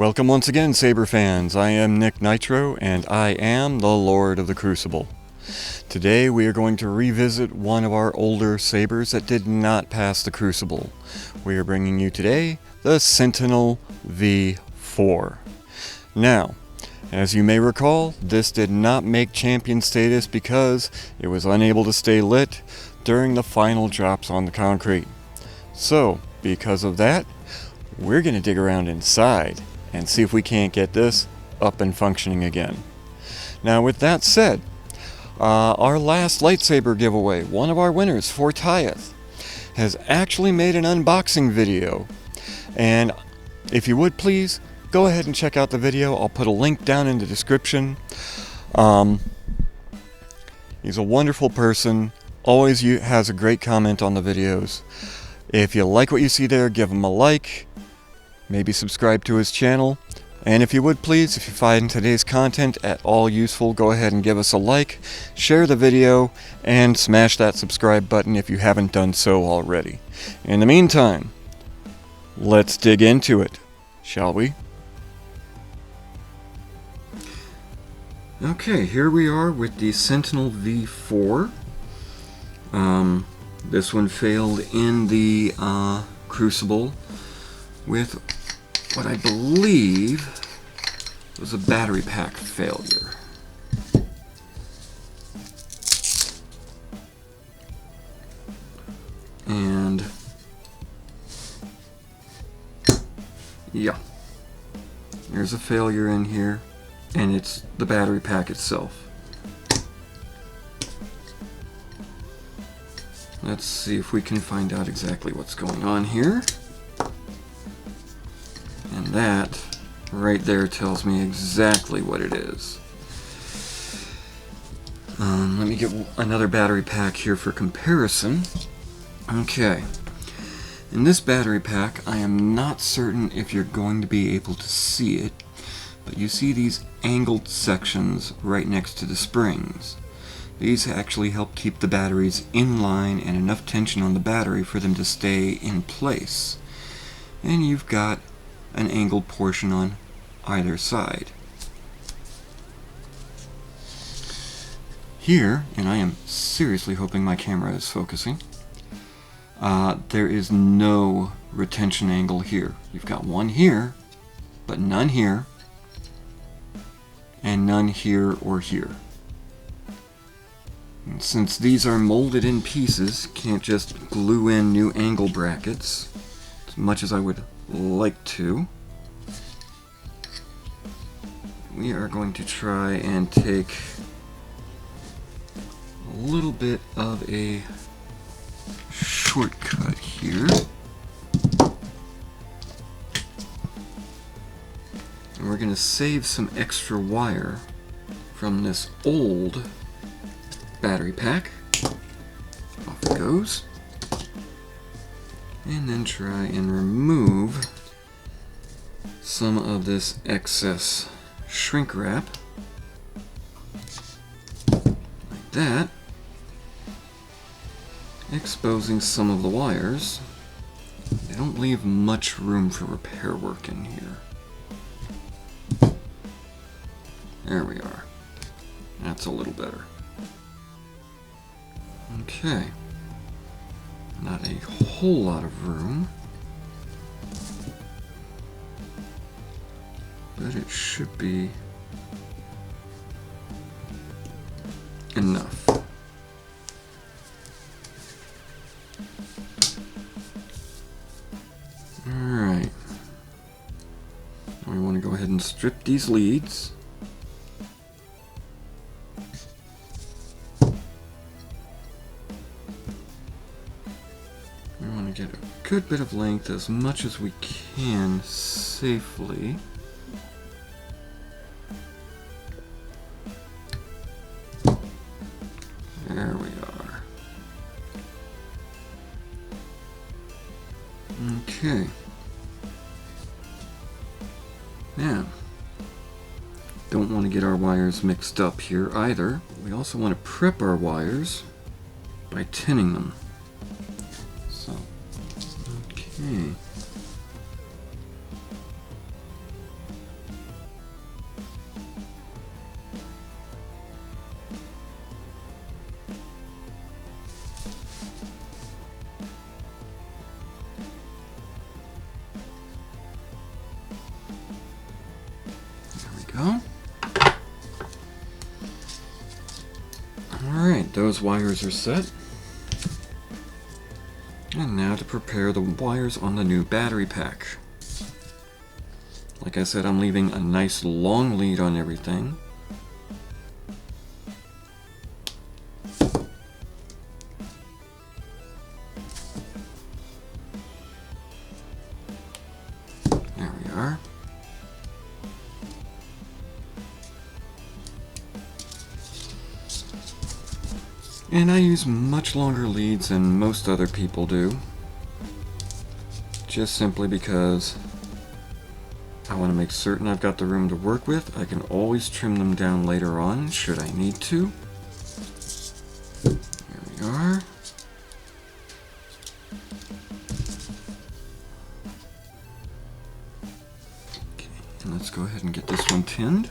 Welcome once again, Saber fans. I am Nick Nitro, and I am the Lord of the Crucible. Today we are going to revisit one of our older Sabers that did not pass the Crucible. We are bringing you today the Sentinel V4. Now, as you may recall, this did not make champion status because it was unable to stay lit during the final drops on the concrete. So, because of that, we're going to dig around inside and see if we can't get this up and functioning again. Now, with that said, our last lightsaber giveaway, one of our winners for Tyeth, has actually made an unboxing video. And if you would please, go ahead and check out the video. I'll put a link down in the description. He's a wonderful person, always has a great comment on the videos. If you like what you see there, give him a like. Maybe subscribe to his channel, and if you would please, if you find today's content at all useful, go ahead and give us a like, share the video, and smash that subscribe button if you haven't done so already. In the meantime, let's dig into it, shall we? Okay, here we are with the Sentinel V4. This one failed in the Crucible with what I believe was a battery pack failure. And yeah, there's a failure in here, and it's the battery pack itself. Let's see if we can find out exactly what's going on here. And that right there tells me exactly what it is. Let me get another battery pack here for comparison. Okay. In this battery pack, I am not certain if you're going to be able to see it, but you see these angled sections right next to the springs. These actually help keep the batteries in line and enough tension on the battery for them to stay in place. And you've got an angled portion on either side. Here, and I am seriously hoping my camera is focusing, there is no retention angle here. You've got one here, but none here, and none here or here. And since these are molded in pieces, can't just glue in new angle brackets, as much as I would like to. We are going to try and take a little bit of a shortcut here. And we're going to save some extra wire from this old battery pack. Off it goes. And then try and remove some of this excess shrink wrap, like that, exposing some of the wires. They don't leave much room for repair work in here. There we are. That's a little better. Okay. Not a whole lot of room, but it should be enough. Alright. We want to go ahead and strip these leads. Get a good bit of length, as much as we can safely. There we are. Okay. Now, don't want to get our wires mixed up here either. We also want to prep our wires by tinning them. So, okay. those wires are set. And now to prepare the wires on the new battery pack. Like I said, I'm leaving a nice long lead on everything. There we are. And I use much longer leads than most other people do, just simply because I want to make certain I've got the room to work with. I can always trim them down later on should I need to. There we are. Okay, and let's go ahead and get this one tinned.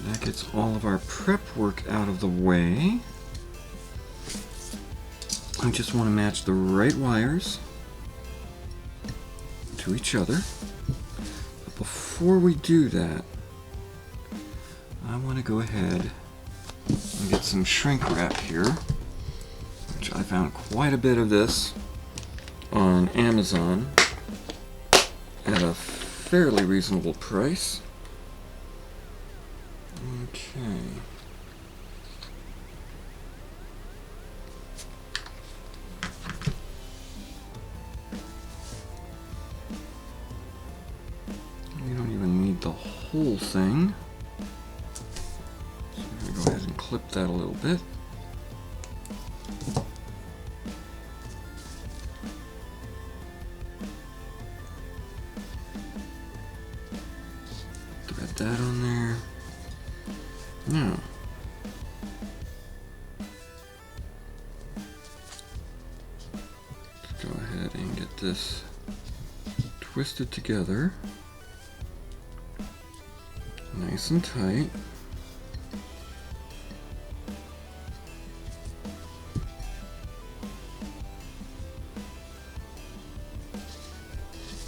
That gets all of our prep work out of the way. I just want to match the right wires to each other. But before we do that, I want to go ahead and get some shrink wrap here, which I found quite a bit of this on Amazon at a fairly reasonable price. Okay. You don't even need the whole thing. So I'm going to go ahead and clip that a little bit. Thread that on there. Now, let's go ahead and get this twisted together nice and tight.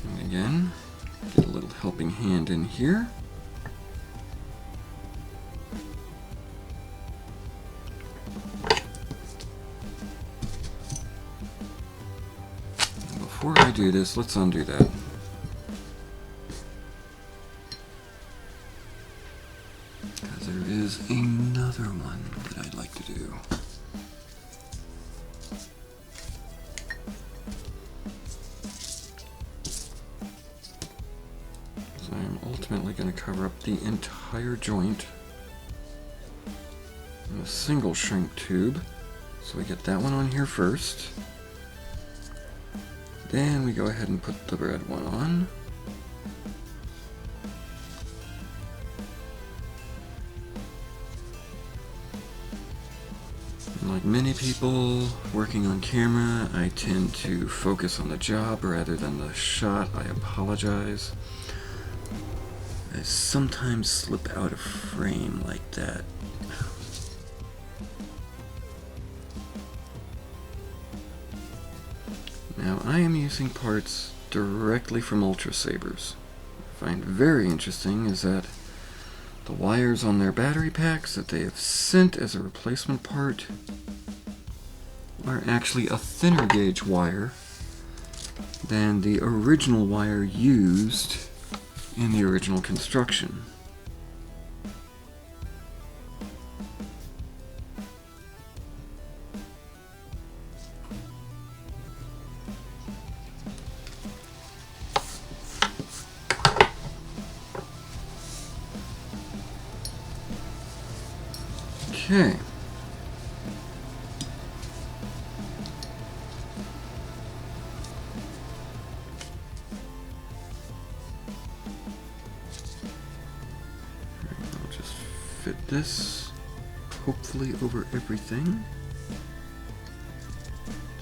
And again, get a little helping hand in here. Before I do this, let's undo that. Because there is another one that I'd like to do. So I'm ultimately going to cover up the entire joint in a single shrink tube. So we get that one on here first. Then we go ahead and put the red one on. And like many people working on camera, I tend to focus on the job rather than the shot. I apologize. I sometimes slip out of frame like that. Now I am using parts directly from Ultrasabers. What I find very interesting is that the wires on their battery packs that they have sent as a replacement part are actually a thinner gauge wire than the original wire used in the original construction. Okay. I'll just fit this hopefully over everything.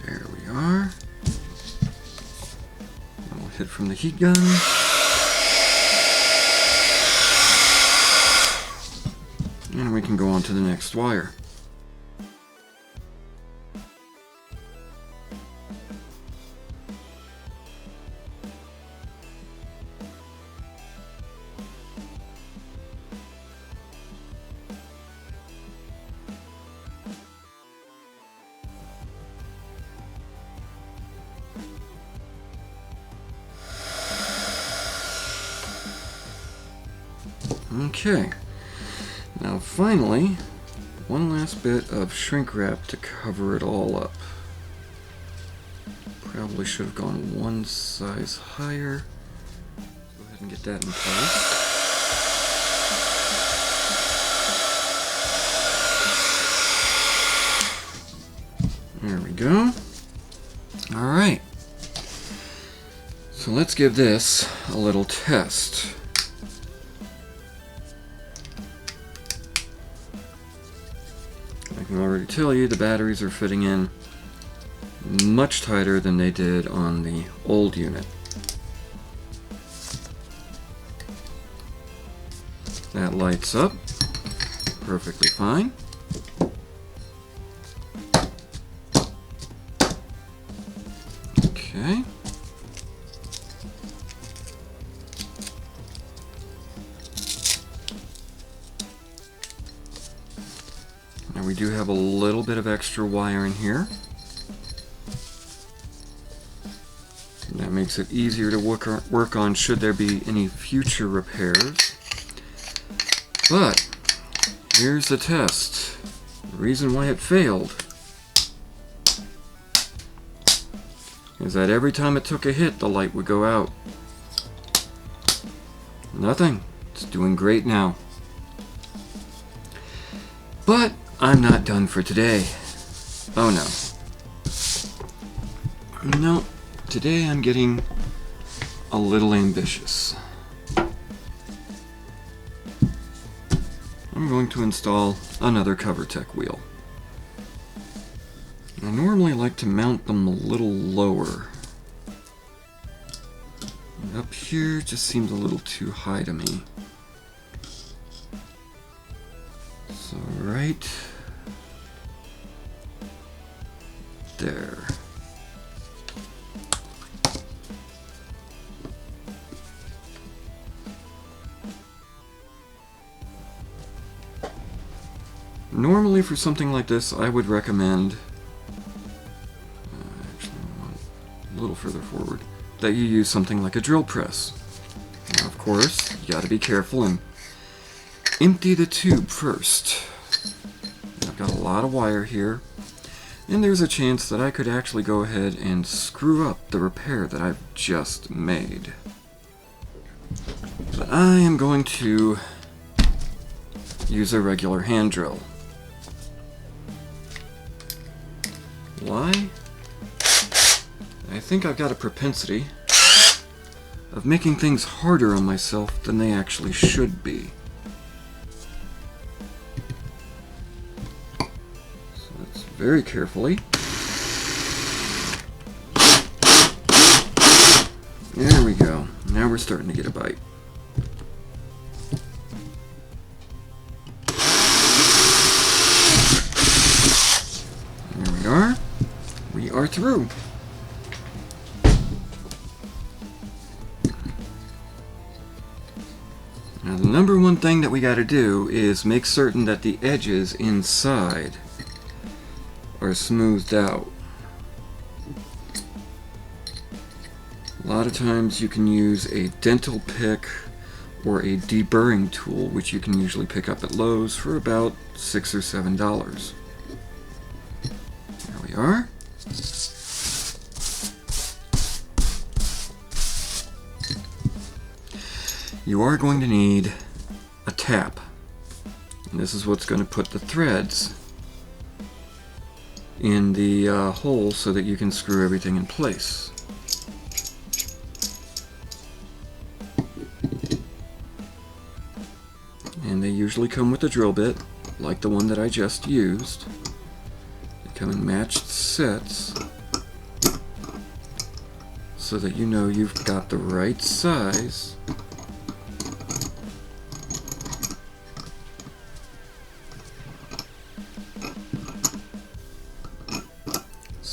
There we are. And we'll hit from the heat gun. And we can go on to the next wire. Okay, now finally, one last bit of shrink wrap to cover it all up. Probably should have gone one size higher. Go ahead and get that in place. There we go. Alright, so let's give this a little test. I can already tell you the batteries are fitting in much tighter than they did on the old unit. That lights up perfectly fine. Okay. Now we do have a little bit of extra wire in here. And that makes it easier to work on should there be any future repairs. But here's the test. The reason why it failed is that every time it took a hit, the light would go out. Nothing. It's doing great now. But I'm not done for today. Oh no. No, today I'm getting a little ambitious. I'm going to install another CoverTech wheel. I normally like to mount them a little lower. Up here just seems a little too high to me. So right there. Normally for something like this I would recommend a little further forward, that you use something like a drill press. Now, of course, you got to be careful and empty the tube first. I've got a lot of wire here, and there's a chance that I could actually go ahead and screw up the repair that I've just made. But I am going to use a regular hand drill. Why? I think I've got a propensity of making things harder on myself than they actually should be. So let's very carefully. There we go. Now we're starting to get a bite. There we are. We are through. Now the number one thing that we got to do is make certain that the edges inside are smoothed out. A lot of times you can use a dental pick or a deburring tool, which you can usually pick up at Lowe's for about $6 or $7. There we are. You are going to need a tap, and this is what's going to put the threads in the hole so that you can screw everything in place. And they usually come with a drill bit, like the one that I just used. They come in matched sets so that you know you've got the right size.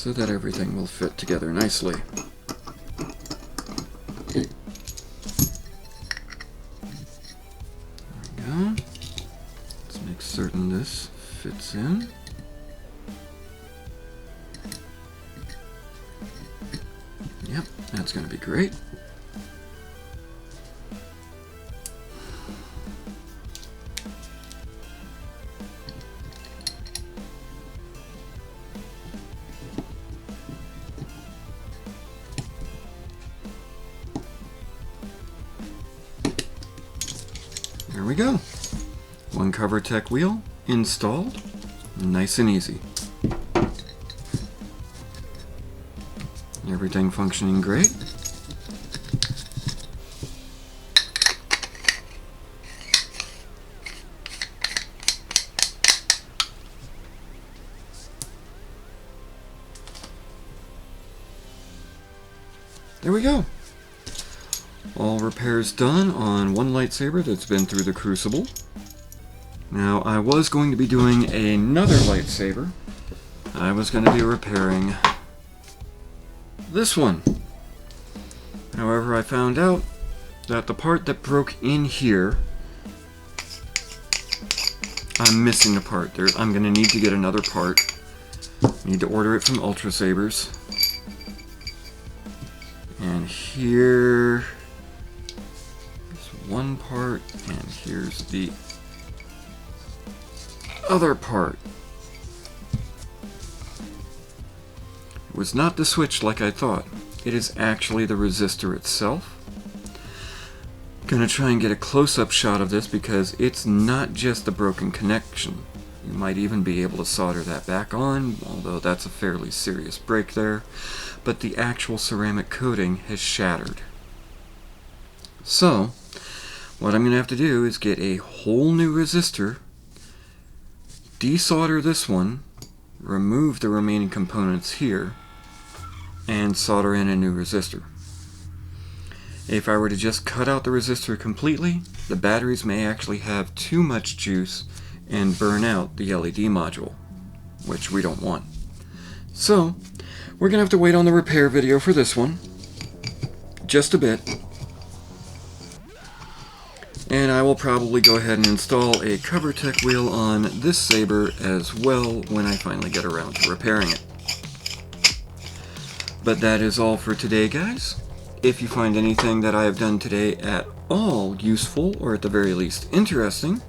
so that everything will fit together nicely. There we go. Let's make certain this fits in. Yep, that's going to be great. There we go. One CoverTech wheel installed. Nice and easy. Everything functioning great. There we go. All repairs done on one lightsaber that's been through the Crucible. Now, I was going to be doing another lightsaber. I was going to be repairing this one. However, I found out that the part that broke in here, I'm missing a part there. I'm going to need to get another part. Need to order it from Ultrasabers. And here is one part, and here's the other part. It was not the switch like I thought. It is actually the resistor itself. Gonna try and get a close-up shot of this because it's not just the broken connection. You might even be able to solder that back on, although that's a fairly serious break there. But the actual ceramic coating has shattered. So, what I'm going to have to do is get a whole new resistor, desolder this one, remove the remaining components here, and solder in a new resistor. If I were to just cut out the resistor completely, the batteries may actually have too much juice and burn out the LED module, which we don't want. So, we're going to have to wait on the repair video for this one, just a bit. And I will probably go ahead and install a CoverTech wheel on this saber as well when I finally get around to repairing it. But that is all for today, guys. If you find anything that I have done today at all useful, or at the very least interesting,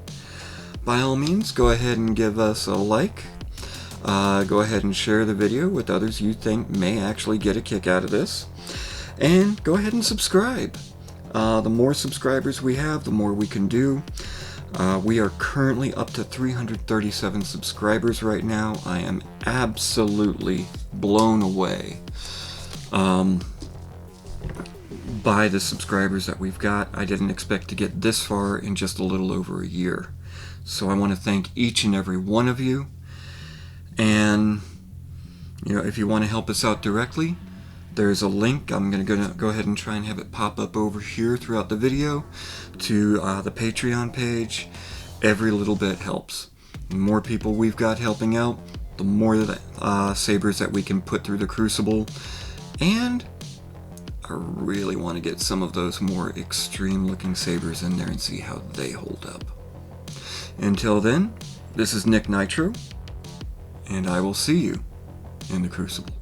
by all means, go ahead and give us a like. Go ahead and share the video with others you think may actually get a kick out of this. And go ahead and subscribe. The more subscribers we have, the more we can do. We are currently up to 337 subscribers right now. I am absolutely blown away by the subscribers that we've got. I didn't expect to get this far in just a little over a year. So I want to thank each and every one of you. And, you know, if you want to help us out directly, there's a link. I'm going to go ahead and try and have it pop up over here throughout the video to the Patreon page. Every little bit helps. The more people we've got helping out, the more sabers that we can put through the Crucible. And I really want to get some of those more extreme looking sabers in there and see how they hold up. Until then, this is Nick Nitro, and I will see you in the Crucible.